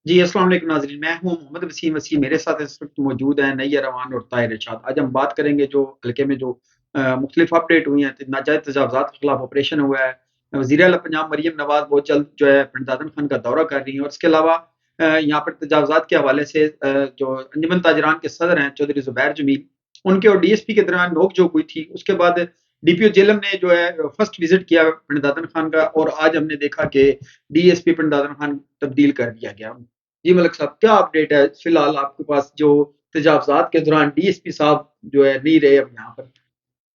जी, अस्सलाम वालेकुम नाज़रीन, मैं हूँ मोहम्मद वसीम वसी, मेरे साथ इस वक़्त मौजूद हैं नैयर रवान और ताहिर इरशाद। आज हम बात करेंगे जो हल्के में जो मुख़्तलिफ़ अपडेट हुई हैं, नाजायज़ तजावुज़ात के खिलाफ ऑपरेशन हुआ है। वज़ीर आला पंजाब मरियम नवाज़ बहुत जल्द जो है पिंड दादन खान का दौरा कर रही हैं और इसके अलावा यहाँ पर तजावुज़ात के हवाले से जो अंजुमन ताजरान के सदर हैं चौधरी ज़ुबैर जमील, उनके और डीएसपी के दरमियान नोक-झोंक हुई थी। उसके बाद डीपीओ जेलम ने जो है फर्स्ट विज़िट किया पिंड दादन खान का और आज हमने देखा कि डीएसपी पिंड दादन खान तब्दील कर दिया गया। जी मलिक साहब, क्या अपडेट है फिलहाल आपके पास जो तजावजात के दौरान डीएसपी साहब जो है नहीं रहे अब यहाँ पर,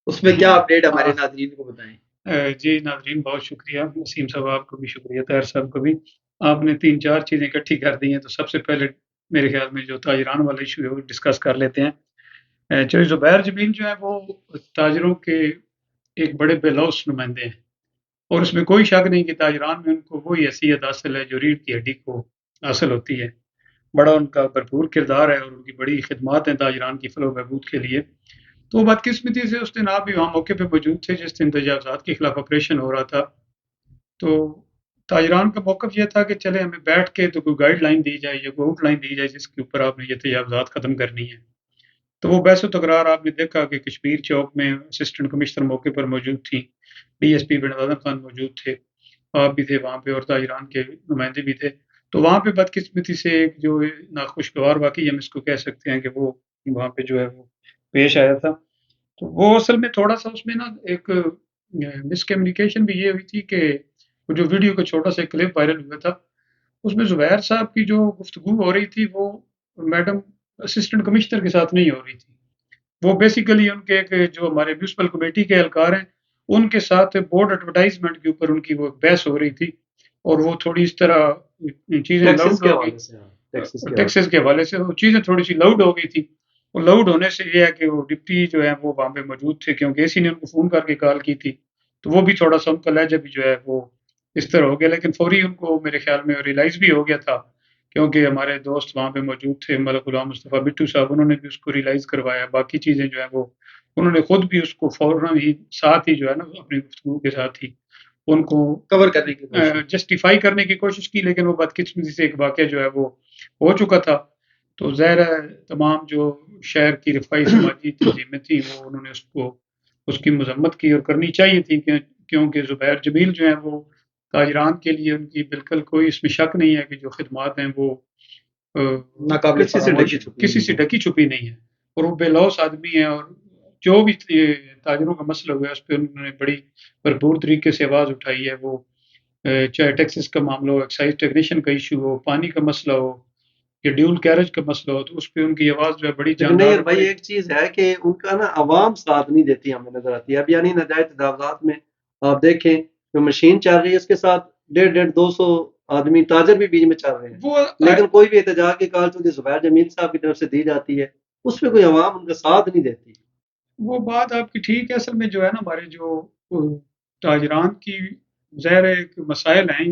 उसमें क्या अपडेट हमारे नाजरीन को बताएं। जी नाजरीन, बहुत शुक्रिया। वसीम साहब आपको भी शुक्रिया, ताहिर साहब को भी। आपने तीन चार चीज़ें इकट्ठी कर दी हैं, तो सबसे पहले मेरे ख्याल में जो ताजरान वाला इशू है वो डिस्कस कर लेते हैं। चौधरी ज़ुबैर जमील जो है वो ताजरों के एक बड़े बेलौस नुमाइंदे हैं, और उसमें कोई शक नहीं कि ताजरान में उनको वही हैसियत हासिल है जो रीढ़ की हड्डी को हासिल होती है। बड़ा उनका भरपूर किरदार है और उनकी बड़ी खिदमत हैं ताजरान की फलाह व बहबूद के लिए। तो बदकिस्मती से उस दिन आप भी वहाँ मौके पे मौजूद थे जिस दिन तजावज़ात के खिलाफ ऑपरेशन हो रहा था। तो ताजरान का मौक़िफ़ ये था कि चले हमें बैठ के तो कोई गाइडलाइन दी जाए या कोई आउटलाइन दी जाए जिसके ऊपर आपने ये तजावज़ात ख़त्म करनी है। तो वो बहस-ओ-तकरार आपने देखा कि कश्मीर चौक में असिस्टेंट कमिश्नर मौके पर मौजूद थी, डीएसपी बिन खान मौजूद थे, आप भी थे वहाँ पे और ताजरान के नुमाइंदे भी थे। तो वहाँ पे बदकिस्मती से एक जो नाखुशगवार वाक़या हम इसको कह सकते हैं कि वो वहाँ पे जो है वो पेश आया था। तो वो असल में थोड़ा-सा उसमें ना एक मिसकम्युनिकेशन भी ये हुई थी कि वो जो वीडियो का छोटा-सा एक क्लिप वायरल हुआ था, उसमें ज़ुबैर साहब की जो गुफ्तगू हो रही थी, वो मैडम असिस्टेंट कमिश्नर के साथ नहीं हो रही थी। वो बेसिकली उनके एक जो हमारे म्युनिसिपल कमेटी के एहलकार हैं, उनके साथ बोर्ड एडवर्टाइज़मेंट के ऊपर उनकी वो बहस हो रही थी, और वो थोड़ी इस तरह चीज़ें टैक्सेस लाउड के हो गई। हवाले से, हाँ, टैक्सेस के हवाले टैक्सेस से। के हवाले से वो चीज़ें थोड़ी-सी लाउड हो गई थी। और लाउड होने से ये है कि वो डिप्टी जो है वो वहाँ पे मौजूद थे, क्योंकि एसी ने उनको फ़ोन करके कॉल की थी। तो वो भी थोड़ा-सा उनका लहज़ा भी जो है वो इस तरह हो गया, लेकिन फ़ौरी उनको मेरे ख़्याल में रियलाइज़ भी हो गया था, क्योंकि हमारे दोस्त वहाँ पे मौजूद थे, मलक गुलाम मुस्तफ़ा बिट्टू साहब, उन्होंने भी उसको रियलाइज़ करवाया। बाकी चीज़ें जो हैं वो उन्होंने खुद भी उसको फ़ौरन ही साथ ही जो है ना अपनी गुफ्तगू के साथ ही उनको कवर करने की कोशिश। जस्टिफ़ाई करने की कोशिश की, लेकिन वो बदकिस्मती से एक वाक़या जो है वो हो चुका था। तो ज़ाहिर है तमाम जो शहर की रिफ़ाई समाजी तंज़ीमें थी वो उन्होंने उसको उसकी मज़म्मत की और करनी चाहिए थी, क्योंकि ज़ुबैर जमील जो हैं वो ताजरान के लिए उनकी बिल्कुल कोई इसमें शक नहीं है कि जो खिदमात हैं वो अ, नाकाबिल किसी से फरामोश ढकी है। किसी से ढकी छुपी नहीं है, और वो बेलौस आदमी है। और जो भी ताजिरों का मसला हुआ है उस पे उन्होंने बड़ी भरपूर तरीके से आवाज़ उठाई है। वो चाहे टैक्सेस का मामला हो, एक्साइज़ टेक्नीशियन का इश्यू हो, पानी का मसला हो या ड्यूल कैरेज का मसला हो, तो उस पे उनकी आवाज़ जो है बड़ी लेकिन नहीं जानदार यार और भाई, बड़ी। एक चीज है कि उनका ना अवाम साथ नहीं देती हमें नजर आती है। अब यानी नाजायज तजावजात में आप देखें जो मशीन चल रही है उसके साथ 150-200 आदमी ताजर भी बीच में चल रहे हैं, वो लेकिन कोई भी एहतजाज की कॉल चूंकि जुबैर जमील साहब की तरफ से दी जाती है, उसमें कोई अवाम उनका साथ नहीं देती। वो बात आपकी ठीक है। असल में जो है ना हमारे जो ताजरान की ज़ाहिर है एक मसाइल हैं,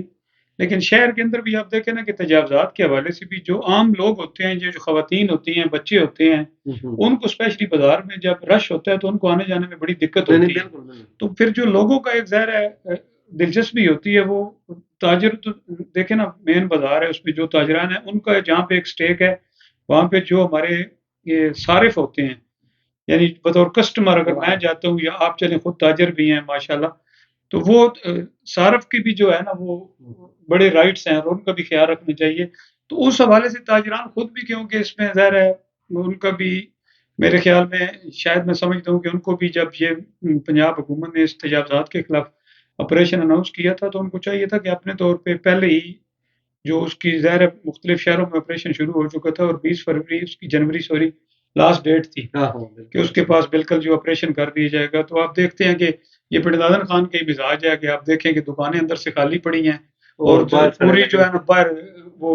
लेकिन शहर के अंदर भी आप देखें ना कि तजावज़ात के हवाले से भी जो आम लोग होते हैं, जो ख़वातीन होती हैं, बच्चे होते हैं, उनको स्पेशली बाज़ार में जब रश होता है तो उनको आने-जाने में बड़ी दिक्कत नहीं नहीं, होती है। बिल्कुल बिल्कुल। तो फिर जो लोगों का एक ज़ाहिर है दिलचस्पी होती है, वो ताजिर तो देखें ना, मेन बाज़ार है उसमें जो ताजरान हैं उनका जहाँ पे एक स्टेक है, वहाँ पे जो हमारे ये सारिफ होते हैं, यानी बतौर कस्टमर अगर मैं जाता हूँ या आप चलें, खुद ताजिर भी हैं माशाल्लाह, तो वो सारफ की भी जो है ना वो बड़े राइट्स हैं और उनका भी ख्याल रखना चाहिए। तो उस हवाले से ताजरान खुद भी, क्योंकि इसमें ज़ाहिर है उनका भी मेरे ख्याल में, शायद मैं समझता हूँ कि उनको भी जब ये पंजाब हुकूमत ने इस तजावज़ात के खिलाफ ऑपरेशन अनाउंस किया था, तो उनको चाहिए था कि अपने तौर पे पहले ही जो उसकी ज़ाहिर है मुख्तलिफ शहरों में ऑपरेशन शुरू हो चुका था, और 20 फरवरी उसकी जनवरी सॉरी लास्ट डेट थी हाँ हाँ कि बिल्कुल। उसके पास बिल्कुल जो ऑपरेशन कर दिया जाएगा। तो आप देखते हैं कि ये पिंडदादन खान का ही मिजाज है कि आप देखें कि दुकानें अंदर से खाली पड़ी हैं, और और बाहर खड़े पूरी लगे जो है हुए। ना बाहर वो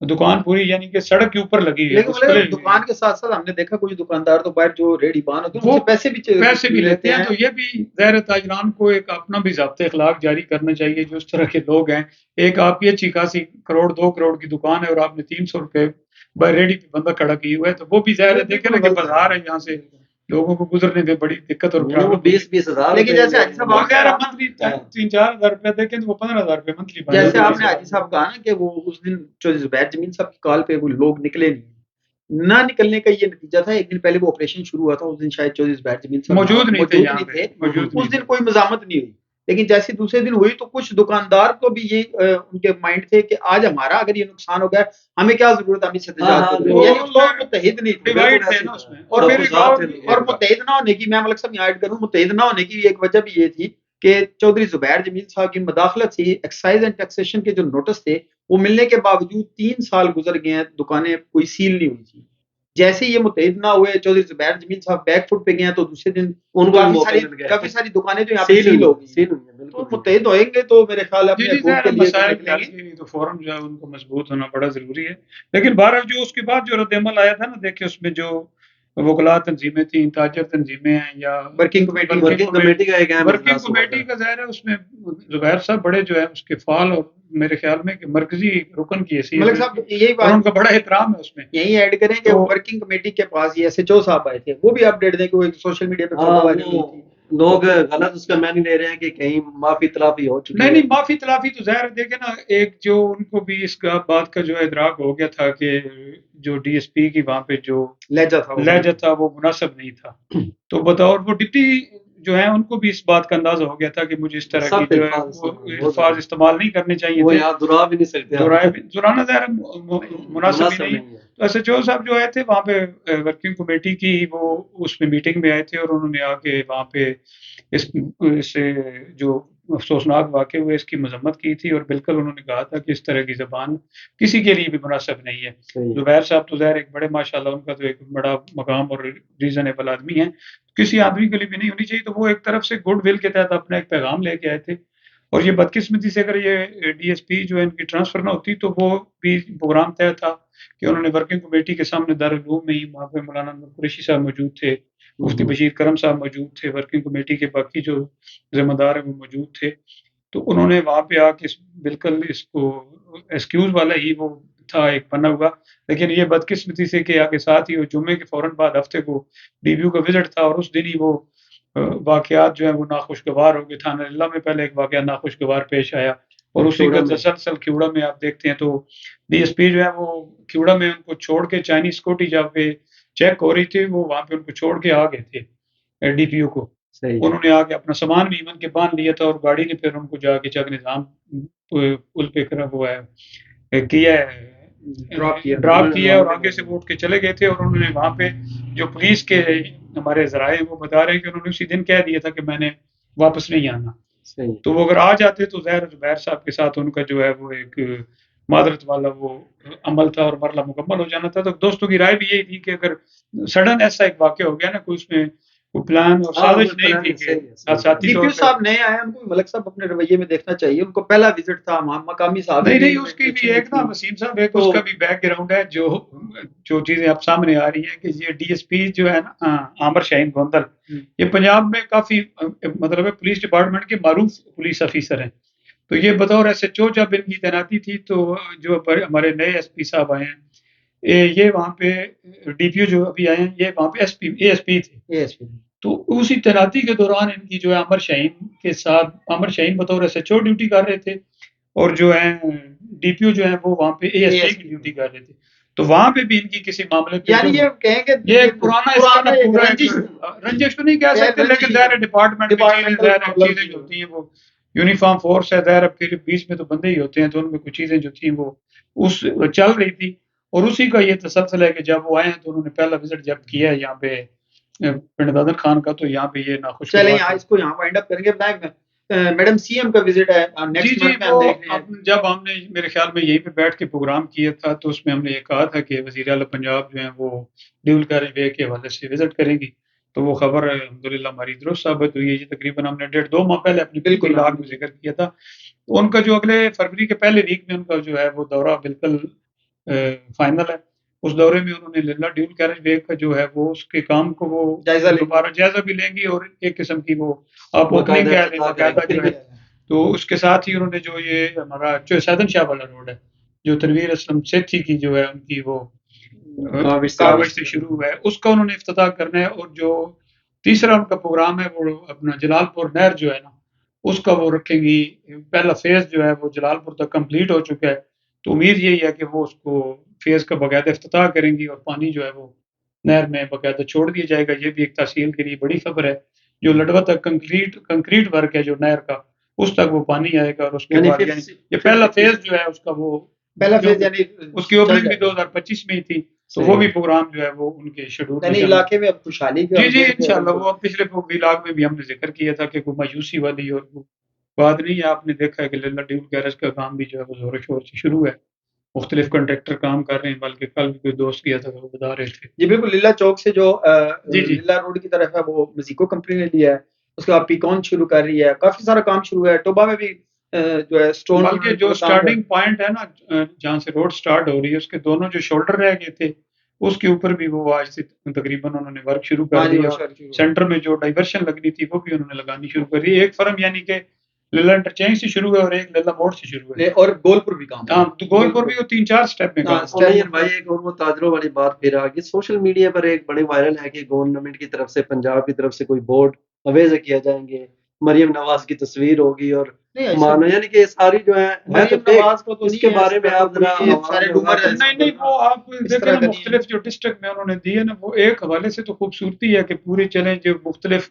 दुकान पूरी यानी कि सड़क के ऊपर लगी हुई है, लेकिन डिस्प्ले मतलब हुई है। दुकान के साथ साथ हमने देखा कुछ दुकानदार तो बाहर जो रेडी पान होते हैं वो उनसे पैसे भी पैसे भी लेते लेते हैं, हैं। तो ये भी ज़ाहिर ताजरान को एक अपना भी ज़ाब्ते अखलाक जारी करना चाहिए जो इस तरह के लोग हैं। एक आपकी अच्छी खासी करोड़ 2 करोड़ की दुकान है और आपने 300 रुपए बाहर रेडी पे बंदा खड़ा किया हुआ है, तो वो भी ज़ाहिर है देखे ना बिल्कुल कि गलत है। बाजार है, यहाँ से लोगों को गुजरने में बड़ी दिक्कत और वो प्रॉब्लम 20-20 हजार लेकिन जैसे हाजी साहब वो आपने कह रहा कहा मंथली हाँ। 3-4 हजार रुपया देखें तो वो 15,000 रुपया मंथली बन जैसे जाता है। आपने हाजी साहब कहा ना कि वो उस दिन चौधरी जुबैर जमीन साहब की कॉल पे वो लोग निकले नहीं, ना निकलने का ये नतीजा था, एक दिन पहले वो ऑपरेशन शुरू हुआ था, उस दिन शायद चौधरी जुबैर जमीन साहब मौजूद नहीं थे मौजूद यहाँ नहीं पे, थे, मौजूद उस नहीं दिन थे। कोई मजामत नहीं हुई। लेकिन जैसे दूसरे दिन हुई तो कुछ दुकानदार को भी ये उनके माइंड थे कि आज हमारा अगर ये नुकसान हो गया, हमें क्या जरूरत है, हम इससे हाँ, हाँ, तजारत करें। वो यानी लोग मुत्तहिद नहीं थे। डिवाइड थे ना उसमें। और फिर एक और और मुत्तहिद ना होने की, मैं मलक साहब यहाँ ऐड करूँ, मुत्तहिद ना होने की एक वजह भी ये थी कि चौधरी जुबैर जमील साहब की मदाखलत से एक्साइज एंड टैक्सेशन के जो नोटिस थे वो मिलने के बावजूद 3 साल गुजर गए हैं, दुकानें कोई सील नहीं हुई थी। जैसे ही ये मुत्तहिद ना हुए, चौधरी जुबैर जमील साहब बैक फुट पे गए हैं, तो दूसरे दिन उनको काफी सारी दुकानें जो यहाँ पे सील हो गई। तो मुत्तहिद होएंगे तो मेरे ख्याल जी अपने जी हकूक सर, के लिए मसाइल निकलेंगे। तो फौरन जो है उनको मजबूत होना बड़ा जरूरी है। लेकिन बहरहाल जो उसके बाद जो रद्दअमल आया था ना, देखिए उसमें जो वकला तंजीमें थी, ताजर तंजीमें हैं या वर्किंग कमेटी का एक अहम वर्किंग इजलास हुआ कमेटी था। का ज़ाहिर है उसमें जुबैर साहब बड़े जो है उसके फाल और मेरे ख्याल में कि मरकजी रुकन की हैसियत मलिक में साहब यही और बात उनका बड़ा एहतराम है उसमें। यही ऐड करें कि तो वर्किंग कमेटी के पास ये एसएचओ साहब आए थे, वो भी अपडेट दें कि वो एक सोशल मीडिया पे फोटो वायरल हुई थी। लोग गलत उसका मैनी ले रहे हैं कि कहीं माफी तलाफी हो चुकी नहीं है। नहीं, माफी तलाफी तो ज़ाहिर है, देखे ना, एक जो उनको भी इसका बात का जो है इदराक हो गया था कि जो डीएसपी की वहां पे जो लहजा था वो मुनासिब नहीं था। तो बतौर वो डिप्टी जो है उनको भी इस बात का अंदाजा हो गया था कि मुझे इस तरह की जो है वो अल्फाज इस्तेमाल नहीं करने चाहिए वो थे। यहाँ दुरा भी नहीं सकते, दुराना ज़ाहिर मुनासिब ही नहीं है। तो एसएचओ साहब जो आए थे वहाँ पे वर्किंग कमेटी की वो उसमें मीटिंग में आए थे और उन्होंने आके वहाँ पे इससे जो अफसोसनाक वाक़े हुए इसकी मजम्मत की थी और बिल्कुल उन्होंने कहा था कि इस तरह की ज़बान किसी के लिए भी मुनासिब नहीं है। जुबैर साहब तो ज़ाहिर एक बड़े माशाल्लाह उनका तो एक बड़ा मकाम और रीज़नेबल आदमी है, किसी आदमी के लिए भी नहीं होनी चाहिए। तो वो एक तरफ से गुड विल के तहत अपना एक पैगाम लेके आए थे और ये बदकिस्मती से अगर ये डीएसपी जो है इनकी ट्रांसफ़र ना होती तो वो भी प्रोग्राम तय था कि उन्होंने वर्किंग कमेटी के सामने दारुल उलूम में ही वहाँ पे मौलाना अनवर कुरैशी साहब मौजूद थे, मुफ्ती बशीर करम साहब मौजूद थे, वर्किंग कमेटी के बाकी जो ज़िम्मेदार हैं वो मौजूद थे। तो उन्होंने वहाँ पे आके बिल्कुल इसको एक्सक्यूज़ वाला ही वो था एक बना हुआ। लेकिन ये बदकिस्मती से कि आगे साथ ही वो जुम्मे के फ़ौरन बाद हफ्ते को डीबीयू का विज़िट था और उस दिन ही वो वाक़यात जो हैं वो नाखुशगवार हो गए। थाना लिल्ला में पहले एक वाक़या नाखुशगवार पेश आया और उसी का तसलसल खिवड़ा में आप देखते हैं तो डीएसपी जो है वो खिवड़ा में उनको छोड़ के चाइनीज़ सिक्योरिटी जहाँ पे चेक हो रही थी वो वहाँ पे उनको छोड़ के आ गए थे डीपीओ को। उन्होंने आके अपना सामान भी इवन के बांध लिया था और गाड़ी ने फिर उनको जाके चक निज़ाम पुल पे करा हुआ है किया है, ड्रॉप किया और आगे से वो उठ के चले गए थे और उन्होंने वहाँ पे जो पुलिस के हमारे ज़राए हैं वो बता रहे हैं कि उन्होंने उसी दिन कह दिया था कि मैंने वापस नहीं आना। तो वो अगर आ जाते तो ज़ाहिर जुबैर साहब के साथ उनका जो है वो एक मादरत वाला वो अमल था और मरला मुकम्मल हो जाना था। तो दोस्तों की राय भी यही थी कि अगर सडन ऐसा एक वाक़या हो गया ना, कोई उसमें कोई प्लान और साजिश नहीं थी कि साथी तौर पे साहब नए आए, उनको भी मलिक साहब अपने रवैये में देखना चाहिए। उनको पहला विजिट था, मकामी साहब नहीं उसकी भी एक ना वसीम साहब एक उसका भी बैकग्राउंड है जो चीजें अब सामने आ रही हैं कि ये डीएसपी जो है ना आमिर शाहीन गोंदल, ये पंजाब में काफी मतलब है पुलिस डिपार्टमेंट के मारूफ पुलिस ऑफिसर हैं। तो ये बतौर एसएचओ जब इनकी तैनाती थी तो जो हमारे नए एसपी साहब आए हैं ये वहाँ पे डीपीओ जो अभी आए हैं ये वहाँ पे एएसपी थे। तो उसी तैनाती के दौरान इनकी जो है आमिर शाहीन के साथ आमिर शाहीन बतौर एसएचओ ड्यूटी कर रहे थे और जो है डीपीओ जो है वो वहाँ पे एएसपी की ड्यूटी कर रहे थे। तो वहाँ पे भी इनकी किसी मामले पे यानी ये कहेंगे ये पुराना रंजिश तो नहीं कह सकते, लेकिन ज़ाहिर डिपार्टमेंट चीजें होती हैं वो यूनिफॉर्म फोर्स है ज़ाहिर, फिर बीच में तो बंदे ही होते हैं तो उनमें कुछ चीजें जो थी वो उस चल रही थी और उसी का ये तसलसल है कि जब वो आए हैं तो उन्होंने पहला विजिट जब किया है यहाँ पे पिंड दादर खान का, तो यहाँ पे ये नाखुश चलें इसको यहाँ वाइंड अप करेंगे। मैडम सीएम का विजिट है नेक्स्ट मंथ में, हम देख रहे हैं। जब हमने मेरे ख्याल में यहीं पे बैठ के प्रोग्राम किया था तो उसमें हमने ये कहा था कि वज़ीर आला पंजाब जो है वो ड्यूल कैरेज वे के हवाले से विजिट करेंगी। तो वो खबर अल्हम्दुलिल्लाह हमारी दुरुस्त साबित हुई है। ये तकरीबन हमने 1.5-2 माह पहले अपनी बिल्कुल लाग में जिक्र किया था। तो उनका जो अगले फरवरी के पहले वीक में उनका जो है वो दौरा बिल्कुल फाइनल है। उस दौरे में उन्होंने लिल्ला ड्यूल कैरेज वे का जो है वो उसके काम को वो दोबारा जायजा भी लेंगी और एक किस्म की वो आप ओपनिंग जो है तो उसके साथ ही उन्होंने जो ये हमारा जो सैदन शाह वाला रोड है जो तनवीर असलम सेठी की जो है उनकी वो कावश से शुरू हुआ है, उसका उन्होंने इफ्तिताह करना है। और जो तीसरा उनका प्रोग्राम है वो अपना जलालपुर नहर जो है ना, उसका वो रखेंगी। पहला फेज जो है वो जलालपुर तक कंप्लीट हो चुका है, तो उम्मीद यही है कि वो उसको फेज का बाकायदा इफ्तिताह करेंगी और पानी जो है वो नहर में बाकायदा छोड़ दिया जाएगा। ये भी एक तहसील के लिए बड़ी खबर है। जो लडवा तक कंक्रीट वर्क है जो नहर का, उस तक वो पानी आएगा। और उसके यानी बाद यानी ये पहला फेज जो है उसका वो पहला जो फेज यानी उसकी ओपनिंग भी 2025 में ही थी, तो वो भी प्रोग्राम जो है वो उनके शेड्यूल यानी में इलाके में अब खुशहाली का जी इंशाल्लाह। वो पिछले व्लॉग में भी हमने जिक्र किया था कि कोई मायूसी वाली और वो बात नहीं है। आपने देखा है कि लल्ला ड्यूल गैरेज का काम भी जो है वो जोरों शोर से शुरू है, मुख्तलिफ कॉन्ट्रैक्टर काम कर रहे हैं। बल्कि कल भी कोई दोस्त गया था तो वो बता रहे थे। जी बिल्कुल, लीला चौक से जो जी लीला रोड की तरफ है वो मजीको कंपनी ने लिया है, उसके बाद पीकॉन शुरू कर रही है, काफी सारा काम शुरू है। टोबा में भी जो है स्टोन बल्कि जो स्टार्टिंग पॉइंट है ना, जहाँ से रोड स्टार्ट हो रही है, उसके दोनों जो शोल्डर रह गए थे, उसके ऊपर भी वो आज से तकरीबन उन्होंने वर्क शुरू कर दिया। सेंटर में जो डाइवर्शन लगनी थी वो भी उन्होंने लगानी शुरू कर दी। एक फर्म यानी कि लल्ला इंटरचेंज से शुरू है और एक लल्ला मोड़ से शुरू है, और गोलपुर भी काम हाँ तो गोलपुर भी वो 3-4 स्टेप में काम। नहीं भाई, एक और वो ताजरों वाली बात फिर आ गई। सोशल मीडिया पर एक बड़ी वायरल है कि गवर्नमेंट की तरफ से, पंजाब की तरफ से कोई बोर्ड अवेज किया जाएंगे, मरियम नवाज की तस्वीर होगी और मानो, यानी कि सारी जो है मरियम नवाज को तो इसके बारे में आप जरा सारे रूमर है। नहीं वो आप देखें ना, मुख्तलिफ जो डिस्ट्रिक्ट में उन्होंने दिए ना, वो एक हवाले से तो खूबसूरती है कि पूरी चलें। जो मुख्तलिफ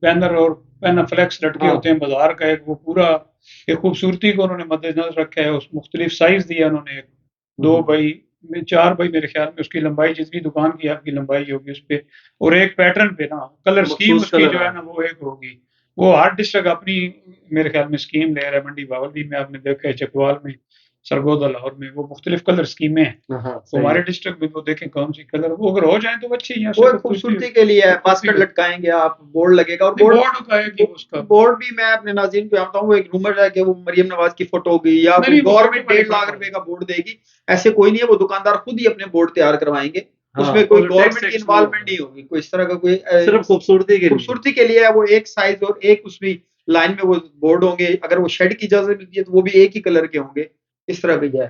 बैनर और पैना फ्लैक्स लटके होते हैं बाजार का, एक वो पूरा एक खूबसूरती को उन्होंने मद्देनजर रखा है। उस मुख्तलिफ साइज दिया उन्होंने, 2 बाई 4 बाई मेरे ख्याल में उसकी लंबाई, जितनी दुकान की आपकी लंबाई होगी उस पे, और एक पैटर्न पे ना कलर स्कीम उसकी जो है ना वो एक होगी। वो हर डिस्ट्रिक्ट अपनी मेरे ख्याल में स्कीम ले रहा है। मंडी बावली में आपने देखा है, चकवाल में, सरगोदा लाहौर में, वो मुख्तलिफ कलर स्कीमें हैं। तो हमारे डिस्ट्रिक्ट में वो देखें कौन सी कलर वो अगर हो जाए तो अच्छी है। वो खूबसूरती के लिए है, बास्केट लटकाएंगे आप, बोर्ड लगेगा। और बोर्ड भी मैं अपने नाज़रीन को बताऊं, वो एक रूमर है कि वो मरियम नवाज की फोटो होगी या गवर्नमेंट 1.5 लाख रुपए का बोर्ड देगी। ऐसे कोई नहीं है, वो दुकानदार खुद ही अपने बोर्ड तैयार करवाएंगे। उसमें कोई गवर्नमेंट की इन्वॉल्वमेंट नहीं होगी, कोई इस तरह का कोई, सिर्फ खूबसूरती के लिए है। वो एक साइज और एक उसमें लाइन में वो बोर्ड होंगे। अगर वो शेड की इजाजत मिलती है तो वो भी एक ही कलर के होंगे। इस तरह की है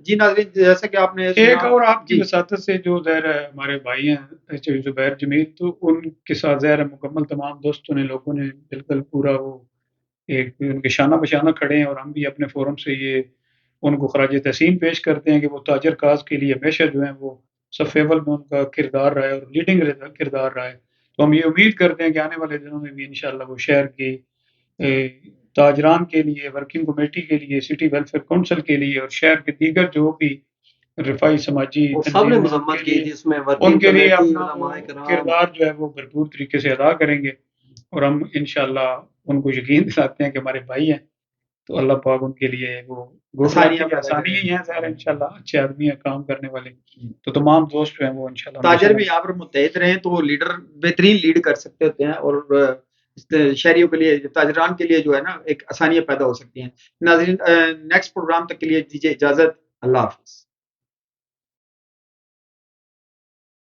जी नाज़रीन। जैसा कि आपने एक और आपकी वसातत से जो ज़ाहिर है हमारे भाई हैं ज़ुबैर जमील, तो उनके साथ ज़ाहिर है मुकम्मल तमाम दोस्तों ने, लोगों ने बिल्कुल पूरा वो एक उनके शाना बशाना खड़े हैं। और हम भी अपने फोरम से ये उनको खराज तहसीन पेश करते हैं कि वो ताजर काज के लिए हमेशा जो है वो सफेबल में उनका किरदार रहा है और लीडिंग किरदार रहा है। तो हम ये उम्मीद करते हैं कि आने वाले दिनों में भी इंशाल्लाह वो शहर की ताजरान के लिए, वर्किंग कमेटी के लिए, सिटी वेलफेयर काउंसिल के लिए और शहर के दीगर जो भी रिफाई समाजी उनके लिए अपना किरदार जो है वो भरपूर तरीके से अदा करेंगे। और हम इंशाल्लाह उनको यकीन दिलाते हैं कि हमारे भाई हैं, तो अल्लाह पाक उनके लिए वो आसानी ही है। ज़ाहिर इंशाल्लाह अच्छे आदमी है, काम करने वाले। तो तमाम दोस्त जो हैं वो इंशाल्लाह ताजर भी यहाँ पर मुत्तहिद रहे तो लीडर बेहतरीन लीड कर सकते होते हैं और शहरियों के लिए, ताजरान के लिए जो है ना एक आसानियां पैदा हो सकती हैं। नाज़रीन, नेक्स्ट प्रोग्राम तक के लिए दीजिए इजाजत। अल्लाह हाफ़िज़।